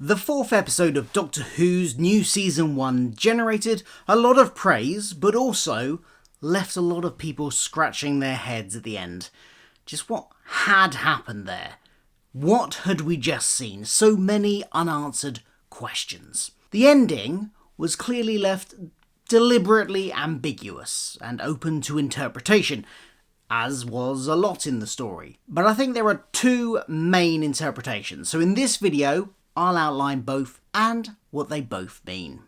The fourth episode of Doctor Who's new Season 1 generated a lot of praise, but also left a lot of people scratching their heads at the end. Just what had happened there? What had we just seen? So many unanswered questions. The ending was clearly left deliberately ambiguous and open to interpretation, as was a lot in the story. But I think there are two main interpretations, so in this video I'll outline both and what they both mean.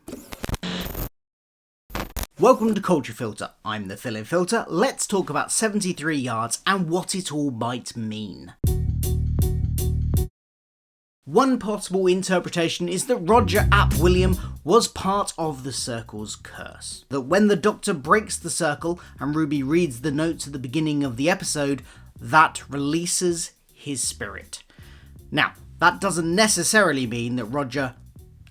Welcome to Culture Filter, I'm the Fill-In Filter. Let's talk about 73 Yards and what it all might mean. One possible interpretation is that Roger Ap William was part of the Circle's curse. That when the Doctor breaks the Circle and Ruby reads the notes at the beginning of the episode, that releases his spirit. Now, that doesn't necessarily mean that Roger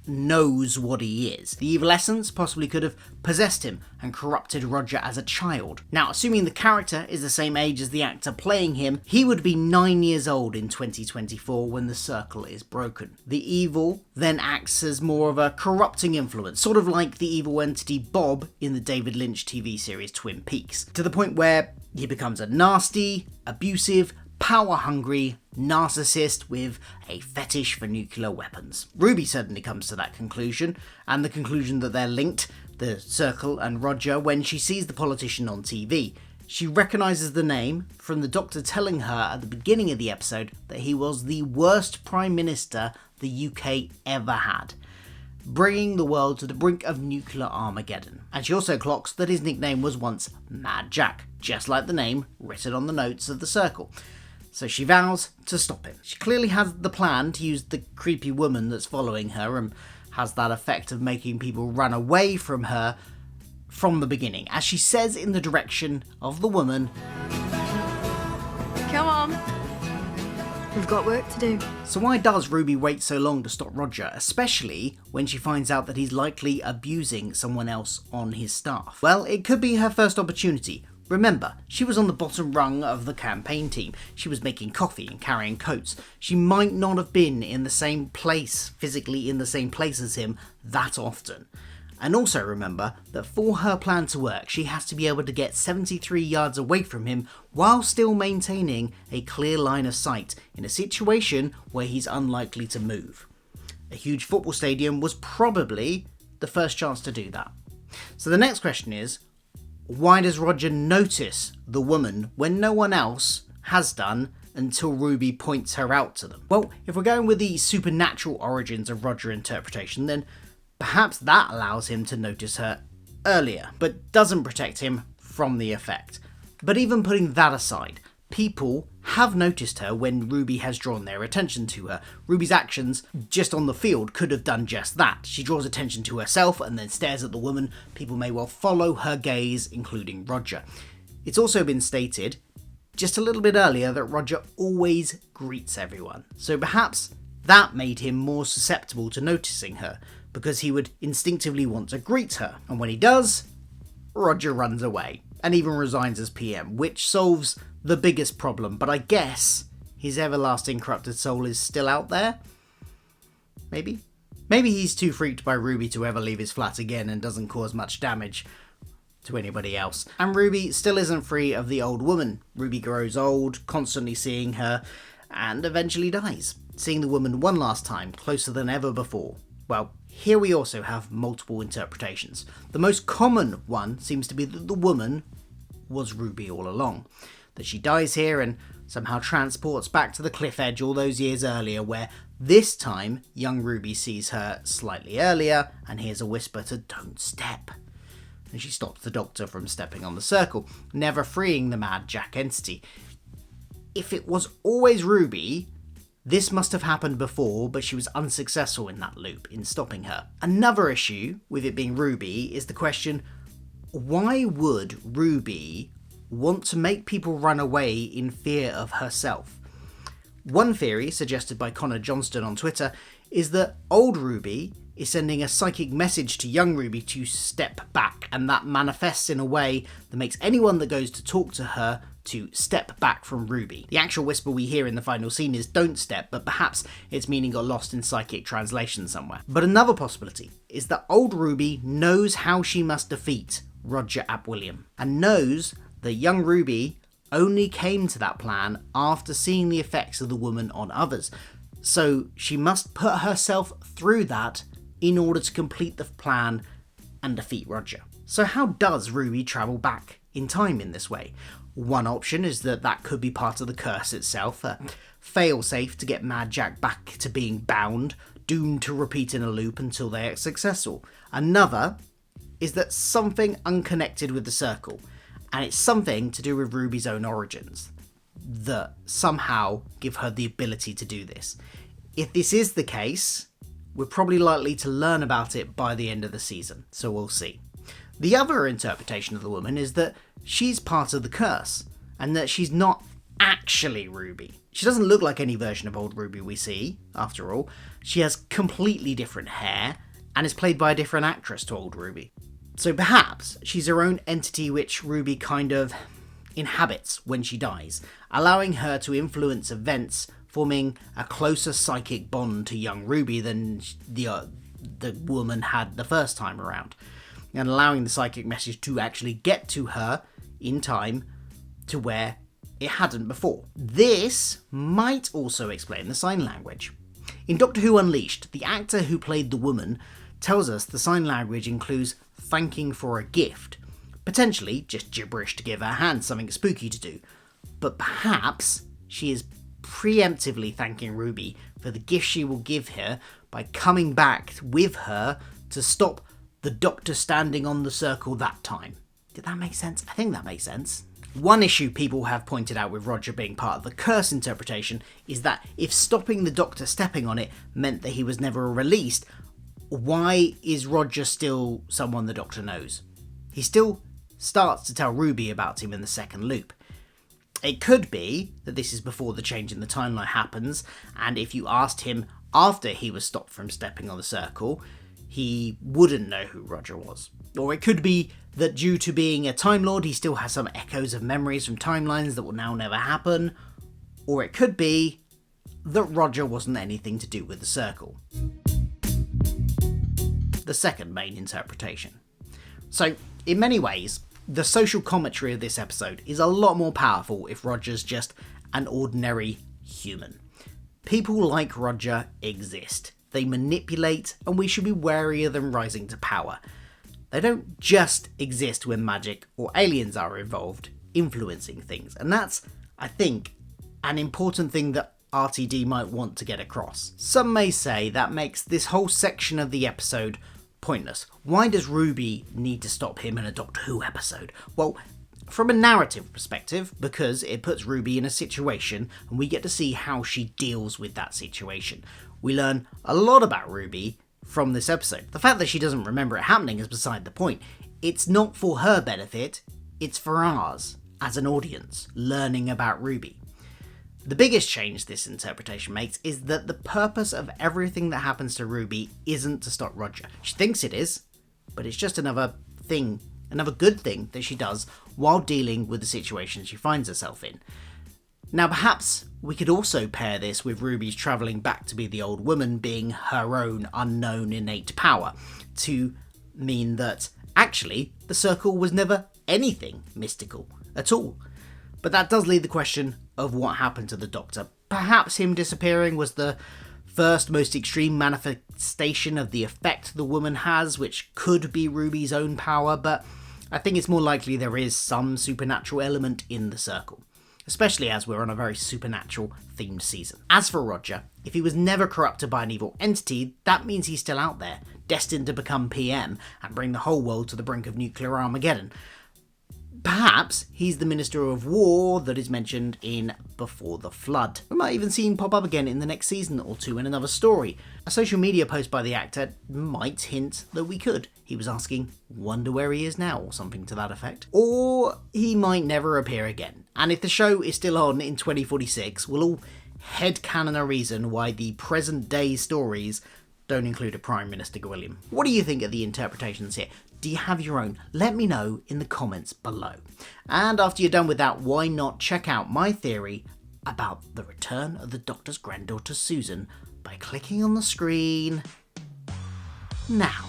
knows what he is. The evil essence possibly could have possessed him and corrupted Roger as a child. Now, assuming the character is the same age as the actor playing him, he would be 9 years old in 2024 when the Circle is broken. The evil then acts as more of a corrupting influence, sort of like the evil entity Bob in the David Lynch TV series Twin Peaks, to the point where he becomes a nasty, abusive, power-hungry narcissist with a fetish for nuclear weapons. Ruby certainly comes to that conclusion, and the conclusion that they're linked, the Circle and Roger, when she sees the politician on TV. She recognises the name from the Doctor telling her at the beginning of the episode that he was the worst Prime Minister the UK ever had, bringing the world to the brink of nuclear Armageddon. And she also clocks that his nickname was once Mad Jack, just like the name written on the notes of the Circle. So she vows to stop him. She clearly has the plan to use the creepy woman that's following her and has that effect of making people run away from her from the beginning, as she says in the direction of the woman, "Come on, we've got work to do." So why does Ruby wait so long to stop Roger, especially when she finds out that he's likely abusing someone else on his staff? Well, it could be her first opportunity. Remember, she was on the bottom rung of the campaign team. She was making coffee and carrying coats. She might not have been in the same place, physically in the same place as him that often. And also remember that for her plan to work, she has to be able to get 73 yards away from him while still maintaining a clear line of sight in a situation where he's unlikely to move. A huge football stadium was probably the first chance to do that. So the next question is, why does Roger notice the woman when no one else has done until Ruby points her out to them? Well, if we're going with the supernatural origins of Roger interpretation, then perhaps that allows him to notice her earlier, but doesn't protect him from the effect. But even putting that aside, people have noticed her when Ruby has drawn their attention to her. Ruby's actions just on the field could have done just that. She draws attention to herself and then stares at the woman. People may well follow her gaze, including Roger. It's also been stated just a little bit earlier that Roger always greets everyone. So perhaps that made him more susceptible to noticing her, because he would instinctively want to greet her. And when he does, Roger runs away and even resigns as PM, which solves the biggest problem, but I guess his everlasting corrupted soul is still out there? Maybe? Maybe he's too freaked by Ruby to ever leave his flat again and doesn't cause much damage to anybody else. And Ruby still isn't free of the old woman. Ruby grows old, constantly seeing her, and eventually dies, seeing the woman one last time, closer than ever before. Well, here we also have multiple interpretations. The most common one seems to be that the woman was Ruby all along, that she dies here and somehow transports back to the cliff edge all those years earlier, where this time young Ruby sees her slightly earlier and hears a whisper to "don't step," and she stops the Doctor from stepping on the Circle, never freeing the Mad Jack entity. If it was always Ruby, this must have happened before, but she was unsuccessful in that loop in stopping her. Another issue with it being Ruby is the question, why would Ruby want to make people run away in fear of herself? One theory, suggested by Connor Johnston on Twitter, is that old Ruby is sending a psychic message to young Ruby to step back, and that manifests in a way that makes anyone that goes to talk to her to step back from Ruby. The actual whisper we hear in the final scene is don't step, but perhaps its meaning got lost in psychic translation somewhere. But another possibility is that old Ruby knows how she must defeat Roger Ap William, and knows that young Ruby only came to that plan after seeing the effects of the woman on others. So she must put herself through that in order to complete the plan and defeat Roger. So how does Ruby travel back in time in this way? One option is that could be part of the curse itself, a fail-safe to get Mad Jack back to being bound, doomed to repeat in a loop until they are successful. Another is that something unconnected with the circle, and it's something to do with Ruby's own origins, that somehow give her the ability to do this. If this is the case, we're probably likely to learn about it by the end of the season, so we'll see. The other interpretation of the woman is that she's part of the curse, and that she's not actually Ruby. She doesn't look like any version of old Ruby we see, after all. She has completely different hair, and is played by a different actress to old Ruby. So perhaps she's her own entity which Ruby kind of inhabits when she dies, allowing her to influence events, forming a closer psychic bond to young Ruby than the woman had the first time around, and allowing the psychic message to actually get to her in time to where it hadn't before. This might also explain the sign language. In Doctor Who Unleashed, the actor who played the woman tells us the sign language includes thanking for a gift, potentially just gibberish to give her hand something spooky to do, but perhaps she is preemptively thanking Ruby for the gift she will give her by coming back with her to stop the Doctor standing on the circle that time. Did that make sense? I think that makes sense. One issue people have pointed out with Roger being part of the curse interpretation is that if stopping the Doctor stepping on it meant that he was never released, why is Roger still someone the Doctor knows? He still starts to tell Ruby about him in the second loop. It could be that this is before the change in the timeline happens, and if you asked him after he was stopped from stepping on the circle, he wouldn't know who Roger was. Or it could be that due to being a Time Lord, he still has some echoes of memories from timelines that will now never happen. Or it could be that Roger wasn't anything to do with the circle. The second main interpretation. So, in many ways, the social commentary of this episode is a lot more powerful if Roger's just an ordinary human. People like Roger exist. They manipulate, and we should be wary of them rising to power. They don't just exist when magic or aliens are involved, influencing things. And that's, I think, an important thing that RTD might want to get across. Some may say that makes this whole section of the episode pointless. Why does Ruby need to stop him in a Doctor Who episode? Well, from a narrative perspective, because it puts Ruby in a situation and we get to see how she deals with that situation. We learn a lot about Ruby from this episode. The fact that she doesn't remember it happening is beside the point. It's not for her benefit, it's for ours, as an audience, learning about Ruby. The biggest change this interpretation makes is that the purpose of everything that happens to Ruby isn't to stop Roger. She thinks it is, but it's just another thing, another good thing that she does while dealing with the situation she finds herself in. Now perhaps we could also pair this with Ruby's travelling back to be the old woman being her own unknown innate power, to mean that actually the circle was never anything mystical at all. But that does lead the question of what happened to the Doctor. Perhaps him disappearing was the first most extreme manifestation of the effect the woman has, which could be Ruby's own power, but I think it's more likely there is some supernatural element in the circle, especially as we're on a very supernatural themed season. As for Roger, if he was never corrupted by an evil entity, that means he's still out there, destined to become PM and bring the whole world to the brink of nuclear Armageddon. Perhaps he's the Minister of War that is mentioned in Before the Flood. We might even see him pop up again in the next season or two in another story. A social media post by the actor might hint that we could. He was asking, "Wonder where he is now," or something to that effect. Or he might never appear again. And if the show is still on in 2046, we'll all headcanon a reason why the present day stories don't include a Prime Minister Gwilliam. What do you think of the interpretations here? Do you have your own? Let me know in the comments below. And after you're done with that, why not check out my theory about the return of the Doctor's granddaughter Susan by clicking on the screen now.